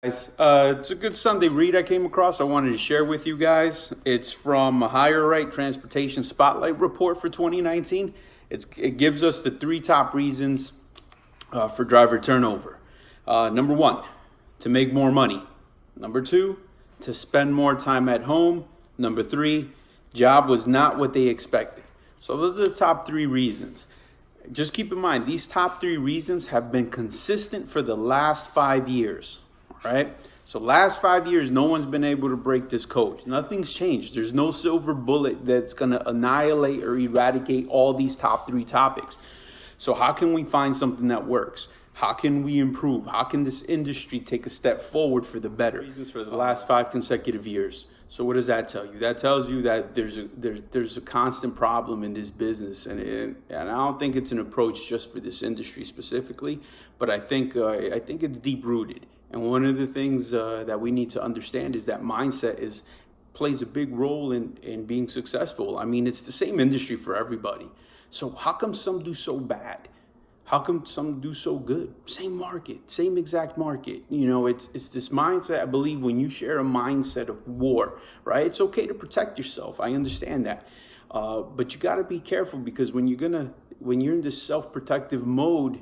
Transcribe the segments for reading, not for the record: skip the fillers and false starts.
Guys, it's a good Sunday read I came across. I wanted to share with you guys. It's from Higher Right Transportation Spotlight Report for 2019. It gives us the three top reasons for driver turnover. Number one, to make more money. Number two, to spend more time at home. Number three, job was not what they expected. So those are the top three reasons. Just keep in mind, these top three reasons have been consistent for the last 5 years. Right? So last 5 years, no one's been able to break this code. Nothing's changed. There's no silver bullet that's going to annihilate or eradicate all these top three topics. So how can we find something that works? How can we improve? How can this industry take a step forward for the better? Reasons for the last 5 consecutive years. So what does that tell you? That tells you that there's a constant problem in this business, and I don't think it's an approach just for this industry specifically, but I think it's deep rooted. And one of the things that we need to understand is that mindset plays a big role in being successful. I mean, it's the same industry for everybody. So how come some do so bad? How come some do so good? Same market, same exact market. You know, it's this mindset. I believe when you share a mindset of war, right? It's okay to protect yourself. I understand that. But you got to be careful, because when you're in this self-protective mode,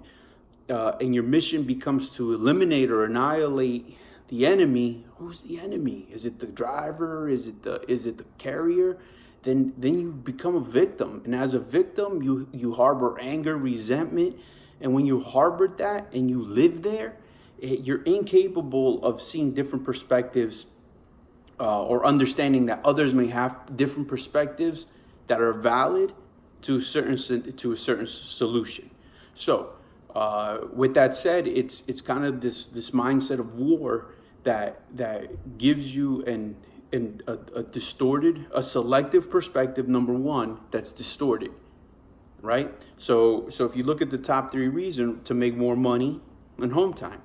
and your mission becomes to eliminate or annihilate the enemy, who's the enemy? Is it the driver? Is it the carrier? Then you become a victim. And as a victim, you harbor anger, resentment. And when you harbor that and you live there, you're incapable of seeing different perspectives or understanding that others may have different perspectives that are valid to a certain solution. So with that said, it's kind of this mindset of war that gives you a selective perspective. Number one, that's distorted, right? So if you look at the top three reasons, to make more money and home time.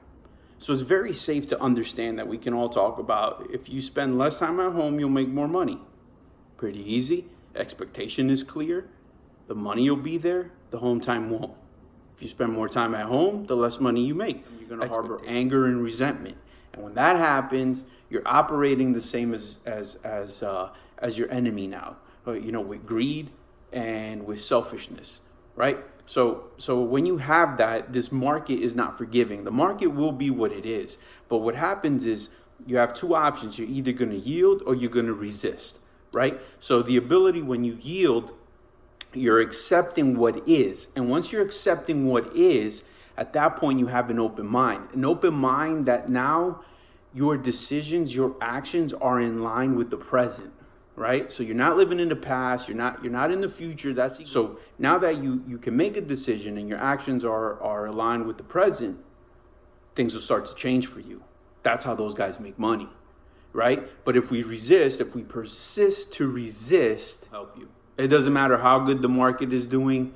So it's very safe to understand that we can all talk about, if you spend less time at home, you'll make more money. Pretty easy. Expectation is clear. The money will be there. The home time won't. If you spend more time at home, the less money you make. You're going to harbor anger and resentment. And when that happens, you're operating the same as your enemy now, with greed and with selfishness, right? So when you have that, this market is not forgiving. The market will be what it is. But what happens is you have two options. You're either going to yield or you're going to resist, right? So the ability, when you yield, you're accepting what is. And once you're accepting what is, at that point you have an open mind. An open mind that now your decisions, your actions are in line with the present, right? So you're not living in the past, you're not in the future. So now that you can make a decision and your actions are aligned with the present, things will start to change for you. That's how those guys make money, right? But if we persist to resist, help you. It doesn't matter how good the market is doing.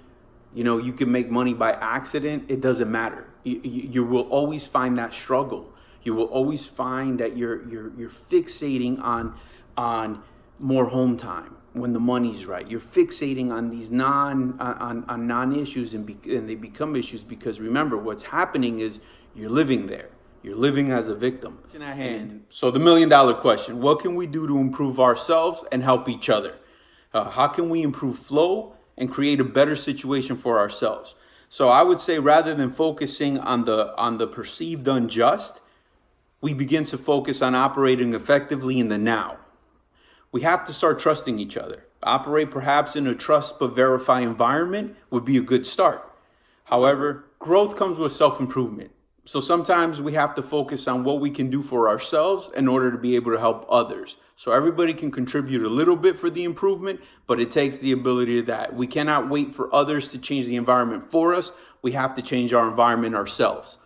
You can make money by accident. It doesn't matter. You will always find that struggle. You will always find that you're fixating on more home time when the money's right. You're fixating on these non-issues, and they become issues, because remember, what's happening is you're living there. You're living as a victim. At hand. So the $1 million question: what can we do to improve ourselves and help each other? How can we improve flow and create a better situation for ourselves? So I would say, rather than focusing on the perceived unjust, we begin to focus on operating effectively in the now. We have to start trusting each other. Operate perhaps in a trust but verify environment would be a good start. However, growth comes with self-improvement. So sometimes we have to focus on what we can do for ourselves in order to be able to help others. So everybody can contribute a little bit for the improvement, but it takes the ability that we cannot wait for others to change the environment for us. We have to change our environment ourselves.